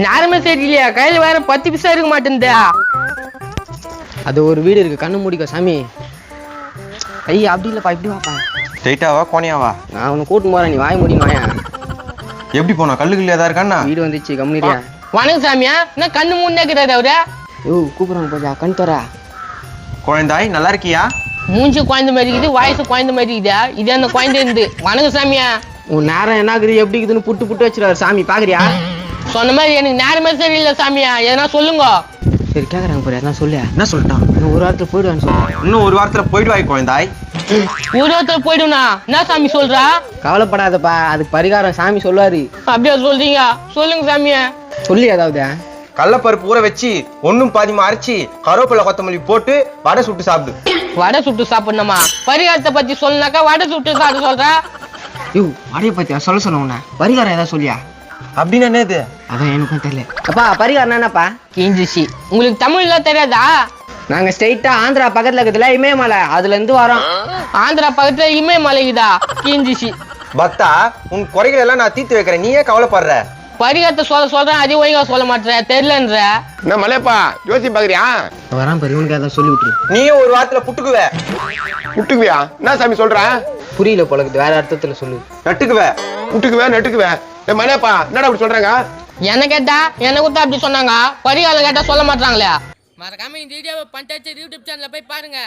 நேரமே சரியில்லையா? கையில வேற 10 பைசா இருக்க மாட்டேன்தா. அது ஒரு வீடு இருக்கு, கண்ணு மூடிக்கோ சாமி. ஐயா அப்படி இல்லப்பா, இப்படி வாப்பா. ஸ்ட்ரைட்டாவா கோணியாவா? நான் உன்னை கூட்டு போறேன், நீ வாய முடியும் வாயா. எப்படி போனா? கல்லுக்குள்ள ஏதா இருக்கான்னா? வீடு வந்துச்சு, கம்முனியா. வணக்கம் சாமியா. என்ன கண்ணு மூணு அவரு? யோ கூப்பிடுறாங்க போஜா, கண் தர. குழந்தாய் நல்லா இருக்கியா? மூஞ்சி குழந்தை மாதிரி இருக்குது, வயசு குழந்தை மாதிரி இருக்குதா? இது அந்த குழந்தை இருந்து. வணக்கம் சாமியா. உன் நேரம் என்ன ஆகுது, எப்படி இருக்குதுன்னு புட்டு புட்டு வச்சிருவாரு சாமி, பாக்குறியா? சொன்ன மாதிரி எனக்கு நேரமே சரியில்லை சாமியா, எதனா சொல்லுங்க. சரி கேக்குறாங்க போறியா, என்ன சொல்லு. என்ன சொல்லிட்டான்? இன்னும் ஒரு வாரத்துல போயிடுவான்னு சொல்றேன். இன்னும் ஒரு வாரத்துல போயிடுவாய் குழந்தாய். ஊரத்துல போயிடுனா? என்ன சாமி சொல்றா? கவலைப்படாதப்பா, அதுக்கு பரிகாரம் சாமி சொல்லுவாரு. அப்படியா சொல்றீங்க? சொல்லுங்க சாமியா. சொல்லி ஏதாவது. கடலப்பருப்பு ஊற வச்சு ஒன்னும் பாதிமா அரைச்சி கருவேப்பிலை கொத்தமல்லி போட்டு வடை சுட்டு சாப்பிடு. வடை சுட்டு சாப்பிடணுமா? பரிகாரத்தை பத்தி சொல்லுனாக்கா வடை சுட்டு சாப்பிட சொல்றா? யோ வடைய பத்தியா சொல்ல உன்ன பரிகாரம் ஏதாவது சொல்லியா? அப்படின்னு என்னது? அதான் எனக்கும் தெரியல. அப்பா பரிகாரம் என்னப்பா? கிஞ்சிச்சு. உங்களுக்கு தமிழ்லாம் தெரியாதா? நாங்க ஸ்ட்ரெயிட்டா ஆந்திரா பக்கத்துல இருக்கிறதுல இமயமலை, அதுல இருந்து வரோம். ஆந்திரா பக்கத்துல இமயமலைக்குதா? கிஞ்சிச்சு. பக்தா, உன் குறைகள் எல்லாம் நான் தீர்த்து வைக்கிறேன், நீயே கவலைப்படுற. பரிகாரத்தை சொல்றேன், அது ஒழுங்கா சொல்ல மாட்டேன், தெரியலன்ற. என்ன மலையப்பா ஜோசி பாக்குறியா? வரான் பாரு, இவனுக்கு ஏதாவது சொல்லி விட்டுரு. நீயும் ஒரு வாரத்துல புட்டுக்குவ. விட்டுக்குவியா? என்ன சாமி சொல்ற? புரியல போலக்குது, வேற அர்த்தத்துல சொல்லு. நட்டுக்குவ. நட்டுக்குவே. மலையப்பா என்னடா அப்படி சொல்றாங்க? என்ன கேட்டா என்ன கொடுத்தா அப்படி சொன்னாங்க, பரிகாரம் கேட்டா சொல்ல மாட்டாங்களே. மறக்காம இந்த வீடியோவை பஞ்சாயத்து யூடியூப் சேனல்ல போய் பாருங்க.